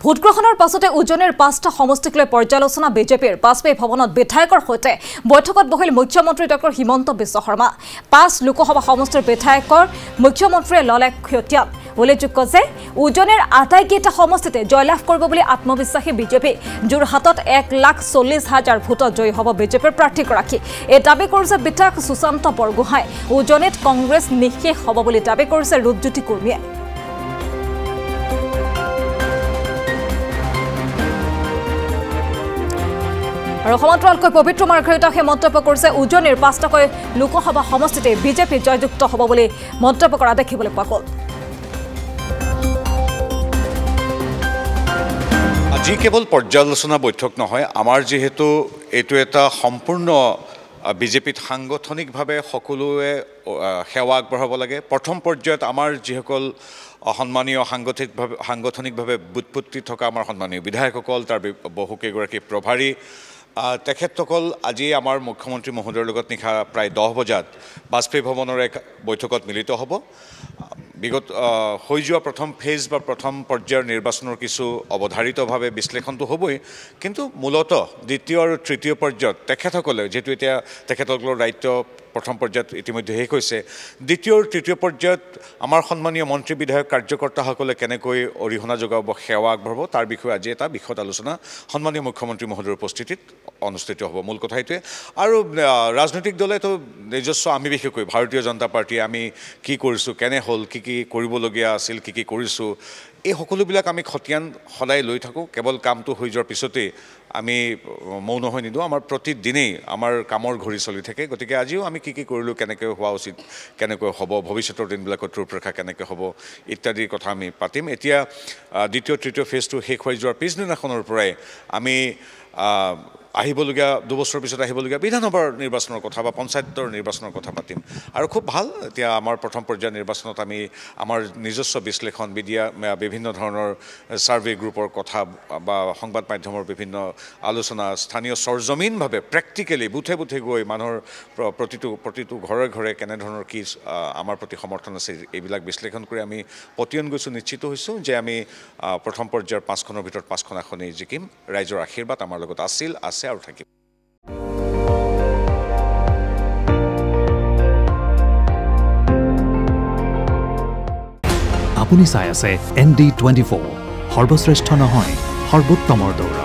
ভোটগ্ৰহণৰ পাছতে উজনিৰ 5টা সমষ্টিক লৈ পৰ্যালোচনা বিজেপিৰ বাজপেয়ী ভৱনত বিধায়কৰ সৈতে বৈঠকত বহিল মুখ্যমন্ত্ৰী ডক্টৰ হিমন্ত বিশ্ব শৰ্মা 5 লোকসভা সমষ্টিৰ বিধায়কৰ মুখ্যমন্ত্ৰীয়ে ললে ক্ষতিয়ান উল্লেখযোগ্য যে উজনিৰ আটাইকেইটা সমষ্টিতে জয়লাভ কৰিব বুলি আত্মবিশ্বাসী বিজেপি যোৰহাটত 1,40,000 ভোটত জয়ী হ'ব বিজেপিৰ প্ৰাৰ্থীগৰাকী এই দাবী কৰিছে বিধায়ক সুশান্ত বৰগোহাঁই উজনিত কংগ্ৰেছ নিশেষ হ'ব বুলি দাবী কৰিছে ৰূপজ্যোতি কুৰ্মীয়ে আৰু সমান্তৰালকৈ পবিত্ৰ মাৰ্ঘেৰিটাহে মন্তব্য কৰিছে উজনিৰ 5টাকৈ লোকসভা সমষ্টিতে বিজেপি জয়যুক্ত হ'ব বুলি মন্তব্য কৰা দেখিবলৈ পোৱা গ'ল আজি কেৱল পৰ্যালোচনা বৈঠক নহয় আমাৰ যেহেতু এইটো এটা সম্পূৰ্ণ বিজেপিত সাংগঠনিকভাৱে সকলোৱে সেৱা আগবঢ়াব লাগে প্ৰথম পৰ্যায়ত আমাৰ যিসকল সন্মানীয় সাংগঠনিকভাৱে বুটপুত্তি থকা আমাৰ সন্মানীয় বিধায়কসকল তাৰ বহুকেইগৰাকী প্ৰভাৰী তেখেতসকল আজি আমাৰ মুখ্যমন্ত্ৰী মহোদয়ৰ লগত নিশা প্ৰায় 10 বজাত বাজপেয়ী ভৱনৰ এক বৈঠকত মিলিত হ'ব বিগত হৈ যোৱা প্ৰথম ফেজ বা প্ৰথম পৰ্যায়ৰ নিৰ্বাচনৰ কিছু অৱধাৰিতভাৱে বিশ্লেষণটো হ'বই কিন্তু মূলতঃ দ্বিতীয় আৰু তৃতীয় পৰ্যায়ত তেখেতসকলে যেহেতু এতিয়া তেখেতসকলৰ দায়িত্ব প্ৰথম পৰ্যায়ত ইতিমধ্যে শেষ হৈছে দ্বিতীয় আৰু তৃতীয় পৰ্যায়ত আমাৰ সন্মানীয় মন্ত্ৰী বিধায়ক কাৰ্যকৰ্তাসকলে কেনেকৈ অৰিহণা যোগাব সেৱা আগবঢ়াব তাৰ বিষয়ে আজি এটা বিশদ আলোচনা সন্মানীয় মুখ্যমন্ত্ৰী মহোদয়ৰ উপস্থিতিত অনুষ্ঠিত হ'ব মূল কথা এইটোৱে আৰু ৰাজনৈতিক দলেতো নিজস্ব আমি বিশেষকৈ ভাৰতীয় জনতা পাৰ্টীয়ে আমি কি কৰিছোঁ কেনে হ'ল কি কৰিবলগীয়া আছিল কি কৰিছোঁ এই সকলোবিলাক আমি খতিয়ান সদায় লৈ থাকোঁ কেৱল কামটো হৈ যোৱাৰ পিছতেই আমি মৌন হৈ নিদিওঁ আমাৰ প্ৰতিদিনেই আমাৰ কামৰ ঘড়ী চলি থাকে গতিকে আজিও আমি কি কৰিলোঁ কেনেকৈ হোৱা উচিত কেনেকৈ হ'ব ভৱিষ্যতৰ দিনবিলাকত ৰূপৰেখা কেনেকৈ হ'ব ইত্যাদিৰ কথা আমি পাতিম এতিয়া দ্বিতীয় তৃতীয় ফেজটো শেষ হৈ যোৱাৰ পিছদিনাখনৰ পৰাই আমি আহিবলগীয়া 2 বছৰৰ পিছত আহিবলগীয়া বিধানসভাৰ নিৰ্বাচনৰ কথা বা পঞ্চায়তৰ নিৰ্বাচনৰ কথা পাতিম আৰু খুব ভাল এতিয়া আমাৰ প্ৰথম পৰ্যায়ৰ নিৰ্বাচনত আমি আমাৰ নিজস্ব বিশ্লেষণ বিভিন্ন ধৰণৰ সাৰ্ভে গ্ৰুপৰ কথা বা সংবাদ মাধ্যমৰ বিভিন্ন আলোচনা স্থানীয় সৰজমিনভাৱে প্ৰেক্টিকেলি বুথে গৈ মানুহৰ প্ৰতিটো ঘৰে ঘৰে কেনে ধৰণৰ কি আমাৰ প্ৰতি সমৰ্থন আছে এইবিলাক বিশ্লেষণ কৰি আমি পতিয়ন গৈছোঁ নিশ্চিত হৈছোঁ যে আমি প্ৰথম পৰ্যায়ৰ 5খনৰ ভিতৰত 5খন আসনেই জিকিম ৰাইজৰ আশীৰ্বাদ আমাৰ লগত আছিল আছে আৰু থাকিব আপুনি চাই আছে ND24 সৰ্বশ্ৰেষ্ঠ নহয় সৰ্বোত্তমৰ দৌৰ